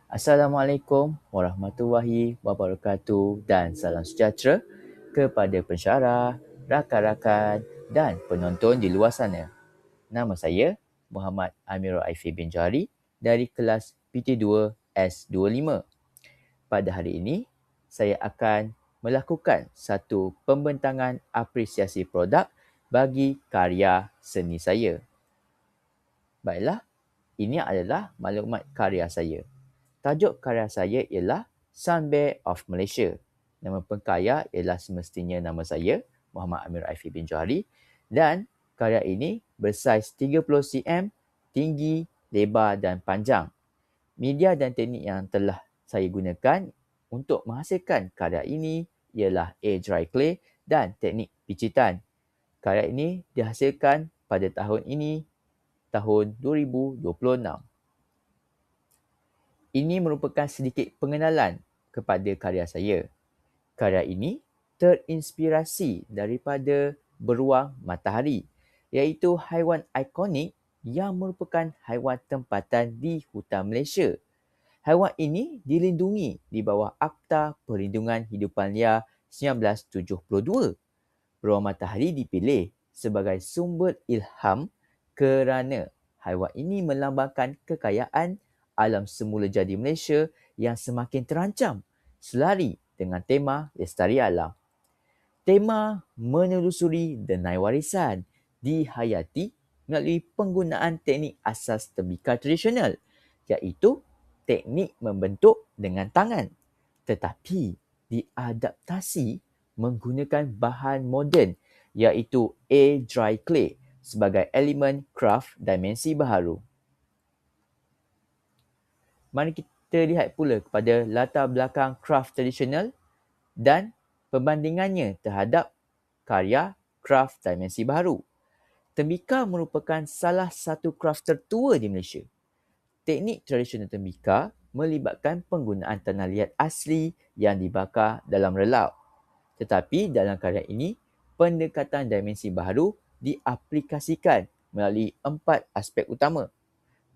Assalamualaikum warahmatullahi wabarakatuh dan salam sejahtera kepada pensyarah, rakan-rakan dan penonton di luar sana. Nama saya Muhammad Amirul Aifi bin Johari dari kelas PT2 S25. Pada hari ini, saya akan melakukan satu pembentangan apresiasi produk bagi karya seni saya. Baiklah, ini adalah maklumat karya saya. Tajuk karya saya ialah Sunbear of Malaysia. Nama pengkarya ialah semestinya nama saya, Muhammad Amir Aifi bin Johari, dan karya ini bersaiz 30 cm, tinggi, lebar dan panjang. Media dan teknik yang telah saya gunakan untuk menghasilkan karya ini ialah air dry clay dan teknik picitan. Karya ini dihasilkan pada tahun ini, tahun 2026. Ini merupakan sedikit pengenalan kepada karya saya. Karya ini terinspirasi daripada beruang matahari, iaitu haiwan ikonik yang merupakan haiwan tempatan di hutan Malaysia. Haiwan ini dilindungi di bawah Akta Perlindungan Hidupan Liar 1972. Beruang matahari dipilih sebagai sumber ilham kerana haiwan ini melambangkan kekayaan alam semula jadi Malaysia yang semakin terancam selari dengan tema lestari alam. Tema menelusuri denai warisan dihayati melalui penggunaan teknik asas tembikar tradisional, iaitu teknik membentuk dengan tangan, tetapi diadaptasi menggunakan bahan moden iaitu air dry clay sebagai elemen craft dimensi baharu. Mari kita lihat pula kepada latar belakang craft tradisional dan perbandingannya terhadap karya craft dimensi baharu. Tembikar merupakan salah satu craft tertua di Malaysia. Teknik tradisional tembikar melibatkan penggunaan tanah liat asli yang dibakar dalam relau. Tetapi dalam karya ini, pendekatan dimensi baharu diaplikasikan melalui 4 aspek utama.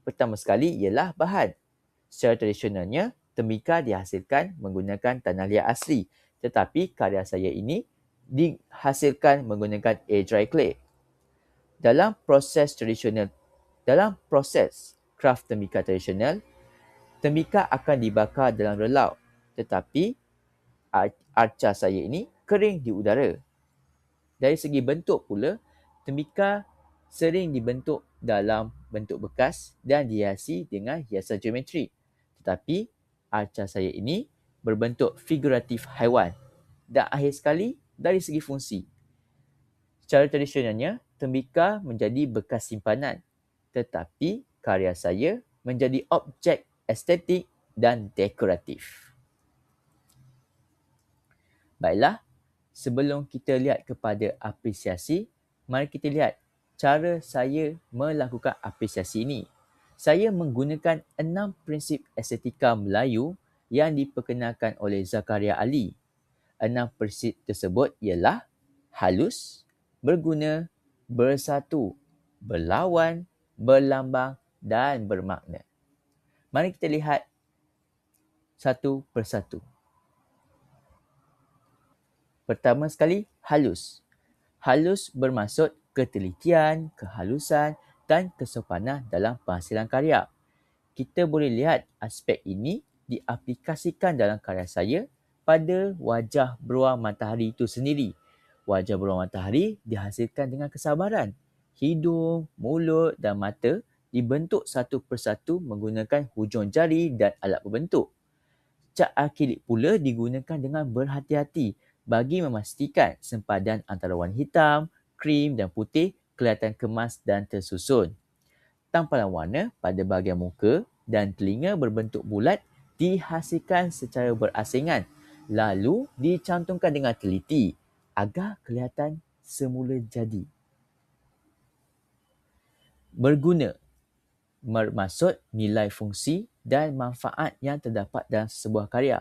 Pertama sekali ialah bahan. Secara tradisionalnya, tembikar dihasilkan menggunakan tanah liat asli, tetapi karya saya ini dihasilkan menggunakan air dry clay. Dalam proses craft tembikar tradisional, tembikar akan dibakar dalam relau, tetapi arca saya ini kering di udara. Dari segi bentuk pula, tembikar sering dibentuk dalam bentuk bekas dan dihiasi dengan hiasan geometri. Tetapi arca saya ini berbentuk figuratif haiwan. Dan akhir sekali, dari segi fungsi. Secara tradisionalnya, tembikar menjadi bekas simpanan. Tetapi karya saya menjadi objek estetik dan dekoratif. Baiklah, sebelum kita lihat kepada apresiasi, mari kita lihat cara saya melakukan apresiasi ini. Saya menggunakan 6 prinsip estetika Melayu yang diperkenalkan oleh Zakaria Ali. 6 prinsip tersebut ialah halus, berguna, bersatu, berlawan, berlambang dan bermakna. Mari kita lihat satu persatu. Pertama sekali, halus. Halus bermaksud ketelitian, kehalusan dan kesopanan dalam penghasilan karya. Kita boleh lihat aspek ini diaplikasikan dalam karya saya pada wajah beruang matahari itu sendiri. Wajah beruang matahari dihasilkan dengan kesabaran. Hidung, mulut dan mata dibentuk satu persatu menggunakan hujung jari dan alat berbentuk. Cat akrilik pula digunakan dengan berhati-hati bagi memastikan sempadan antara warna hitam, krim dan putih kelihatan kemas dan tersusun. Tampalan warna pada bahagian muka dan telinga berbentuk bulat dihasilkan secara berasingan lalu dicantumkan dengan teliti agar kelihatan semula jadi. Berguna bermaksud nilai fungsi dan manfaat yang terdapat dalam sebuah karya.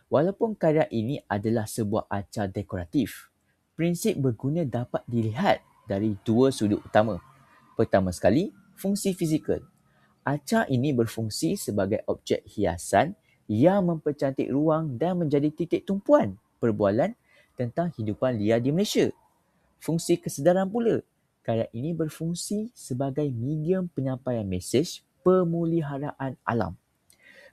Walaupun karya ini adalah sebuah arca dekoratif, prinsip berguna dapat dilihat dari 2 sudut utama. Pertama sekali, fungsi fizikal. Arca ini berfungsi sebagai objek hiasan yang mempercantik ruang dan menjadi titik tumpuan perbualan tentang hidupan liar di Malaysia. Fungsi kesedaran pula. Karya ini berfungsi sebagai medium penyampaian mesej pemuliharaan alam.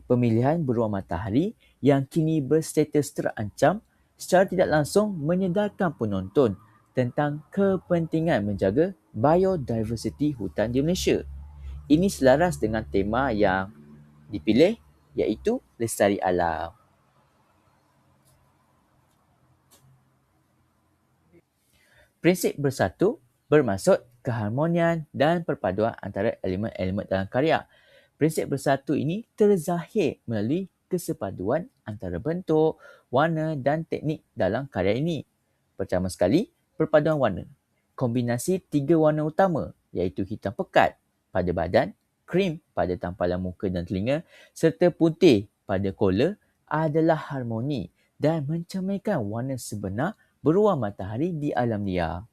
Pemilihan beruang matahari yang kini berstatus terancam secara tidak langsung menyedarkan penonton tentang kepentingan menjaga biodiversiti hutan di Malaysia. Ini selaras dengan tema yang dipilih iaitu lestari alam. Prinsip bersatu bermaksud keharmonian dan perpaduan antara elemen-elemen dalam karya. Prinsip bersatu ini terzahir melalui kesepaduan antara bentuk, warna dan teknik dalam karya ini. Pertama sekali, perpaduan warna. Kombinasi 3 warna utama iaitu hitam pekat pada badan, krim pada tampalan muka dan telinga serta putih pada kola adalah harmoni dan mencerminkan warna sebenar beruang matahari di alam liar.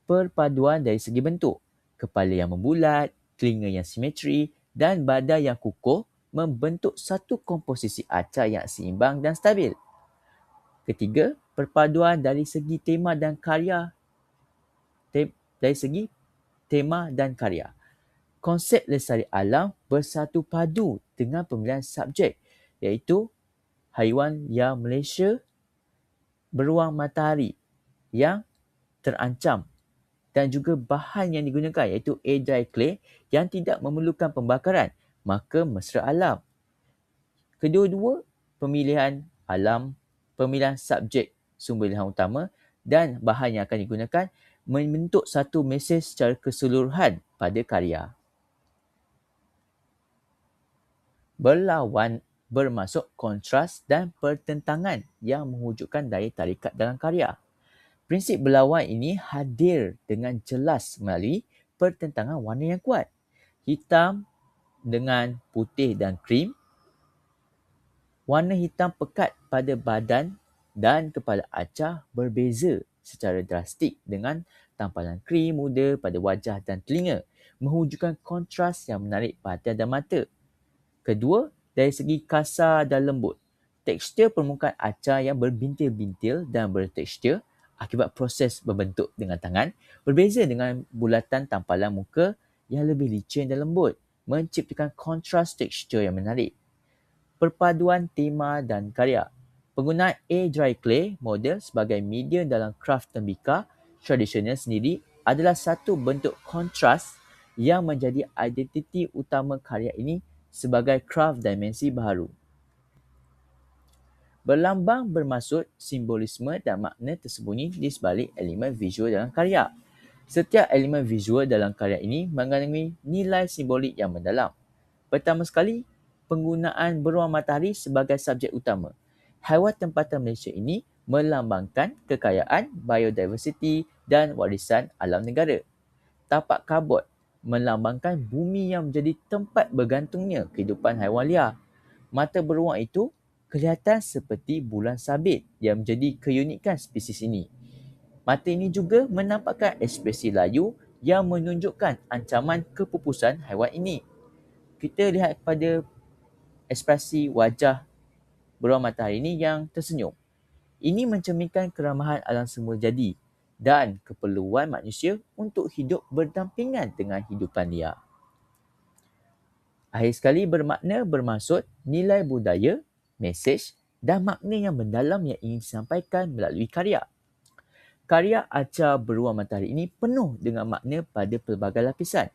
Perpaduan dari segi bentuk. Kepala yang membulat, telinga yang simetri dan badan yang kukuh membentuk satu komposisi arca yang seimbang dan stabil. Ketiga, perpaduan dari segi tema dan karya. Konsep lestari alam bersatu padu dengan pemilihan subjek iaitu haiwan yang Malaysia, beruang matahari yang terancam dan juga bahan yang digunakan iaitu air dry clay yang tidak memerlukan pembakaran, maka mesra alam. Kedua-dua pemilihan subjek sumber ilham utama dan bahan yang akan digunakan membentuk satu mesej secara keseluruhan pada karya. Berlawan bermaksud kontras dan pertentangan yang mewujudkan daya tarikat dalam karya. Prinsip berlawan ini hadir dengan jelas melalui pertentangan warna yang kuat. Hitam dengan putih dan krim. Warna hitam pekat pada badan dan kepala arca berbeza secara drastik dengan tampalan krim muda pada wajah dan telinga, mewujudkan kontras yang menarik perhatian dan mata. Kedua, dari segi kasar dan lembut. Tekstur permukaan arca yang berbintil-bintil dan bertekstur akibat proses berbentuk dengan tangan berbeza dengan bulatan tampalan muka yang lebih licin dan lembut, menciptakan kontras tekstur yang menarik. Perpaduan tema dan karya. Penggunaan air dry clay model sebagai medium dalam kraft tembikar tradisional sendiri adalah satu bentuk kontras yang menjadi identiti utama karya ini sebagai kraft dimensi baharu. Berlambang bermaksud simbolisme dan makna tersembunyi di sebalik elemen visual dalam karya. Setiap elemen visual dalam karya ini mengandungi nilai simbolik yang mendalam. Pertama sekali, penggunaan beruang matahari sebagai subjek utama. Haiwan tempatan Malaysia ini melambangkan kekayaan, biodiversiti dan warisan alam negara. Tapak kabut melambangkan bumi yang menjadi tempat bergantungnya kehidupan haiwan liar. Mata beruang itu kelihatan seperti bulan sabit yang menjadi keunikan spesies ini. Mata ini juga menampakkan ekspresi layu yang menunjukkan ancaman kepupusan haiwan ini. Kita lihat pada ekspresi wajah beruang matahari ini yang tersenyum. Ini mencerminkan keramahan alam semula jadi dan keperluan manusia untuk hidup berdampingan dengan hidupan liar. Akhir sekali, bermakna bermaksud nilai budaya, mesej dan makna yang mendalam yang ingin disampaikan melalui karya. Karya arca beruang matahari ini penuh dengan makna pada pelbagai lapisan.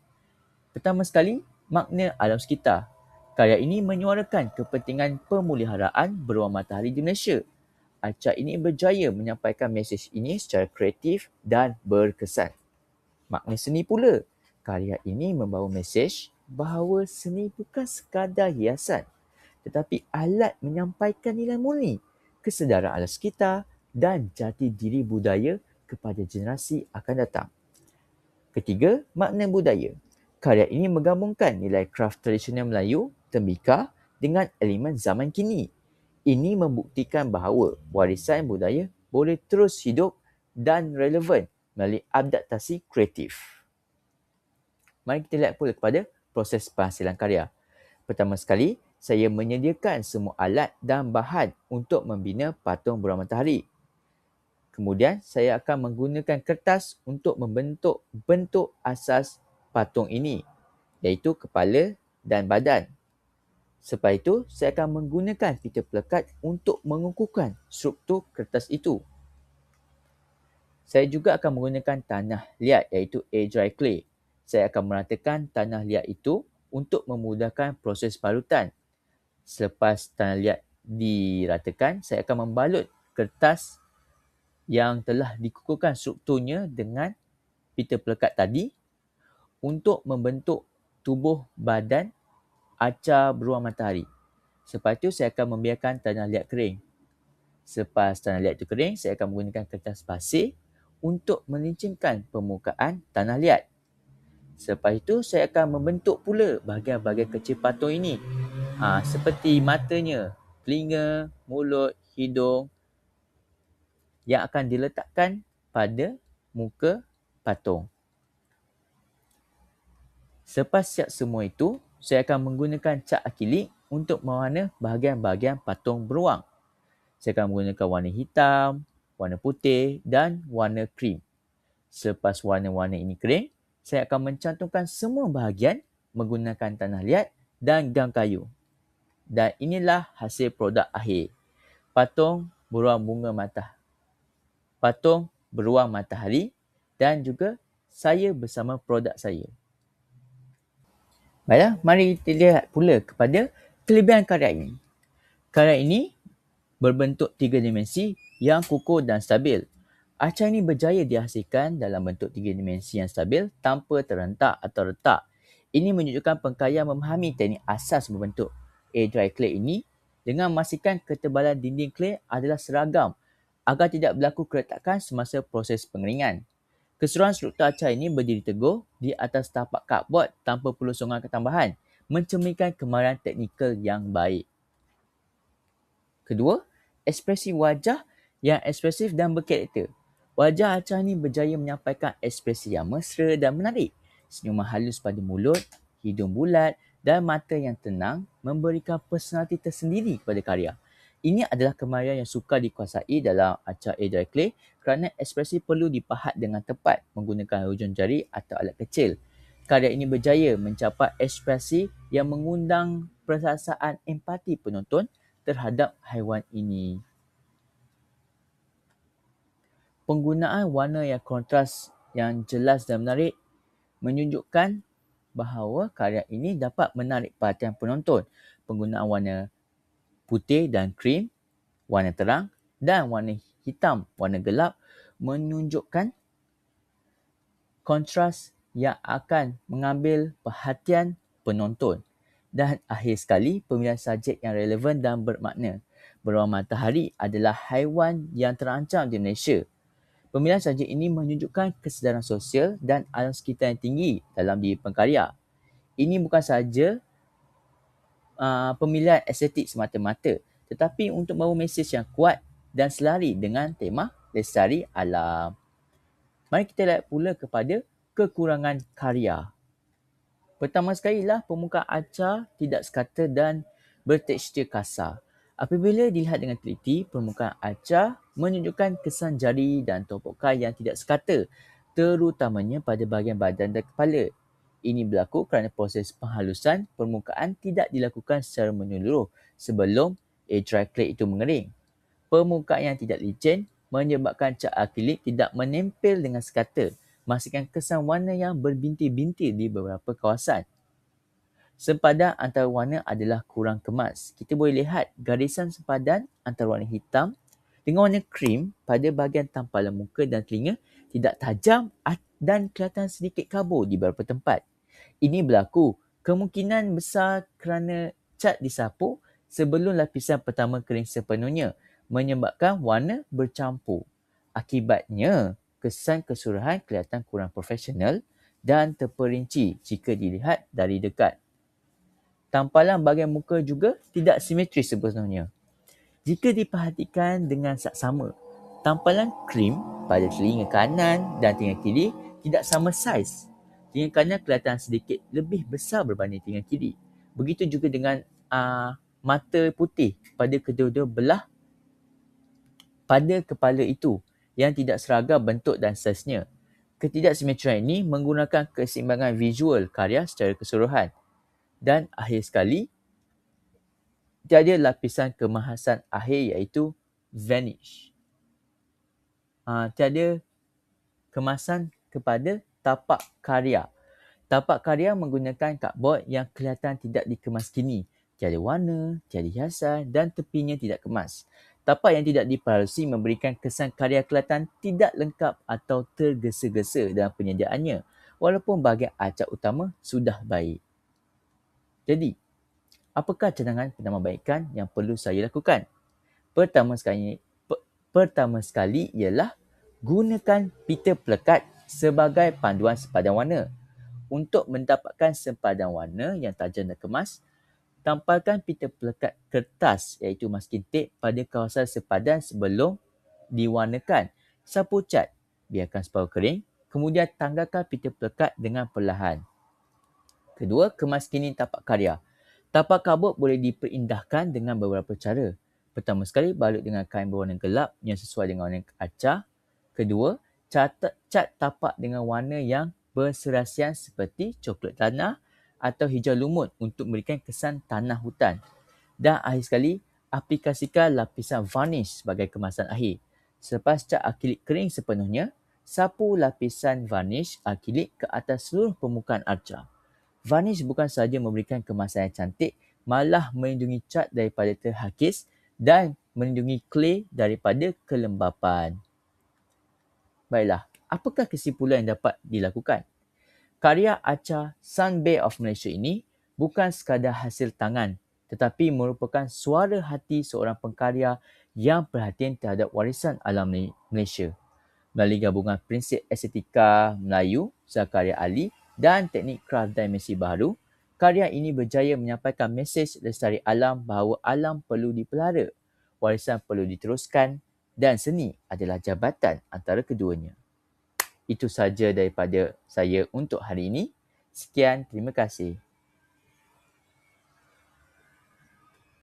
Pertama sekali, makna alam sekitar. Karya ini menyuarakan kepentingan pemeliharaan beruang matahari di Malaysia. Arca ini berjaya menyampaikan mesej ini secara kreatif dan berkesan. Makna seni pula. Karya ini membawa mesej bahawa seni bukan sekadar hiasan, tetapi alat menyampaikan nilai murni, kesedaran alam sekitar dan jati diri budaya kepada generasi akan datang. Ketiga, makna budaya. Karya ini menggabungkan nilai kraft tradisional Melayu, tembikar dengan elemen zaman kini. Ini membuktikan bahawa warisan budaya boleh terus hidup dan relevan melalui adaptasi kreatif. Mari kita lihat pula kepada proses penghasilan karya. Pertama sekali, saya menyediakan semua alat dan bahan untuk membina patung beruang matahari. Kemudian, saya akan menggunakan kertas untuk membentuk bentuk asas patung ini, iaitu kepala dan badan. Selepas itu, saya akan menggunakan pita pelekat untuk mengukuhkan struktur kertas itu. Saya juga akan menggunakan tanah liat, iaitu air dry clay. Saya akan meratakan tanah liat itu untuk memudahkan proses balutan. Selepas tanah liat diratakan, saya akan membalut kertas yang telah dikukuhkan strukturnya dengan pita pelekat tadi untuk membentuk tubuh badan acar beruang matahari. Selepas itu, saya akan membiarkan tanah liat kering. Selepas tanah liat itu kering, saya akan menggunakan kertas pasir untuk melincingkan permukaan tanah liat. Selepas itu, saya akan membentuk pula bahagian-bahagian kecil patung ini. Seperti matanya, telinga, mulut, hidung yang akan diletakkan pada muka patung. Selepas siap semua itu, saya akan menggunakan cat akrilik untuk mewarna bahagian-bahagian patung beruang. Saya akan menggunakan warna hitam, warna putih dan warna krim. Selepas warna-warna ini kering, saya akan mencantumkan semua bahagian menggunakan tanah liat dan gam kayu. Dan inilah hasil produk akhir. Patung beruang matahari dan juga saya bersama produk saya. Baiklah, mari kita lihat pula kepada kelebihan karya ini. Karya ini berbentuk 3 dimensi yang kukuh dan stabil. Acar ini berjaya dihasilkan dalam bentuk 3 dimensi yang stabil tanpa terhentak atau retak. Ini menunjukkan pengkarya memahami teknik asas membentuk air dry clay ini dengan memastikan ketebalan dinding clay adalah seragam agar tidak berlaku keretakan semasa proses pengeringan. Keseluruhan struktur acar ini berdiri teguh di atas tapak cardboard tanpa perlu sokongan tambahan, mencerminkan kemahiran teknikal yang baik. Kedua, ekspresi wajah yang ekspresif dan berkarakter. Wajah acar ini berjaya menyampaikan ekspresi yang mesra dan menarik. Senyuman halus pada mulut, hidung bulat dan mata yang tenang memberikan personaliti tersendiri kepada karya. Ini adalah kemahiran yang sukar dikuasai dalam acar air dry clay kerana ekspresi perlu dipahat dengan tepat menggunakan hujung jari atau alat kecil. Karya ini berjaya mencapai ekspresi yang mengundang perasaan empati penonton terhadap haiwan ini. Penggunaan warna yang kontras yang jelas dan menarik menunjukkan bahawa karya ini dapat menarik perhatian penonton. Penggunaan warna putih dan krim, warna terang dan warna hitam, warna gelap menunjukkan kontras yang akan mengambil perhatian penonton. Dan akhir sekali, pemilihan subjek yang relevan dan bermakna. Beruang matahari adalah haiwan yang terancam di Malaysia. Pemilihan subjek ini menunjukkan kesedaran sosial dan alam sekitar yang tinggi dalam diri pengkarya. Ini bukan sahaja pemilihan estetik semata-mata, tetapi untuk membawa mesej yang kuat dan selari dengan tema lestari alam. Mari kita lihat pula kepada kekurangan karya. Pertama sekali lah permukaan acar tidak sekata dan bertekstur kasar. Apabila dilihat dengan teliti, permukaan acar menunjukkan kesan jari dan topokan yang tidak sekata, terutamanya pada bahagian badan dan kepala. Ini berlaku kerana proses penghalusan permukaan tidak dilakukan secara menyeluruh sebelum air dry clay itu mengering. Permukaan yang tidak licin menyebabkan cat akrilik tidak menempel dengan sekata, menghasilkan kesan warna yang berbintir-bintir di beberapa kawasan. Sempadan antara warna adalah kurang kemas. Kita boleh lihat garisan sempadan antara warna hitam dengan warna krim pada bahagian tampalan muka dan telinga tidak tajam dan kelihatan sedikit kabur di beberapa tempat. Ini berlaku kemungkinan besar kerana cat disapu sebelum lapisan pertama kering sepenuhnya, menyebabkan warna bercampur. Akibatnya, kesan keseluruhan kelihatan kurang profesional dan terperinci jika dilihat dari dekat. Tampalan bahagian muka juga tidak simetris sepenuhnya. Jika diperhatikan dengan saksama, tampalan krim pada telinga kanan dan telinga kiri tidak sama saiz. dengan kanan kelihatan sedikit lebih besar berbanding telinga kiri. Begitu juga dengan mata putih pada kedua-dua belah pada kepala itu yang tidak seragam bentuk dan saiznya. Ketidaksimetrian ini menggunakan keseimbangan visual karya secara keseluruhan. Dan akhir sekali, tiada lapisan kemahasan akhir iaitu vanish. Tiada kemasan kepada tapak karya. Tapak karya menggunakan cardboard yang kelihatan tidak dikemas kini. Tiada warna, tiada hiasan dan tepinya tidak kemas. Tapak yang tidak diparusi memberikan kesan karya kelihatan tidak lengkap atau tergesa-gesa dalam penyediaannya, walaupun bahagian acak utama sudah baik. Jadi, apakah cadangan penambahbaikan yang perlu saya lakukan? Pertama sekali ialah gunakan pita pelekat sebagai panduan sepadan warna. Untuk mendapatkan sepadan warna yang tajam dan kemas, tampalkan pita pelekat kertas iaitu masking tape pada kawasan sepadan sebelum diwarnakan. Sapu cat, biarkan separuh kering, kemudian tanggalkan pita pelekat dengan perlahan. Kedua, kemaskini tapak karya. Tapak cardboard boleh diperindahkan dengan beberapa cara. Pertama sekali, balut dengan kain berwarna gelap yang sesuai dengan warna acah. Kedua, cat tapak dengan warna yang berserasian seperti coklat tanah atau hijau lumut untuk memberikan kesan tanah hutan. Dan akhir sekali, aplikasikan lapisan varnish sebagai kemasan akhir. Selepas cat akrilik kering sepenuhnya, sapu lapisan varnish akrilik ke atas seluruh permukaan arca. Varnish bukan sahaja memberikan kemasan yang cantik, malah melindungi cat daripada terhakis dan melindungi clay daripada kelembapan. Baiklah, apakah kesimpulan yang dapat dilakukan? Karya arca Sun Bay of Malaysia ini bukan sekadar hasil tangan, tetapi merupakan suara hati seorang pengkarya yang perhatian terhadap warisan alam Malaysia. Melalui gabungan prinsip estetika Melayu, karya ahli dan teknik kraf dimensi baharu, karya ini berjaya menyampaikan mesej lestari alam bahawa alam perlu dipelihara, warisan perlu diteruskan dan seni adalah jabatan antara keduanya. Itu sahaja daripada saya untuk hari ini. Sekian, terima kasih.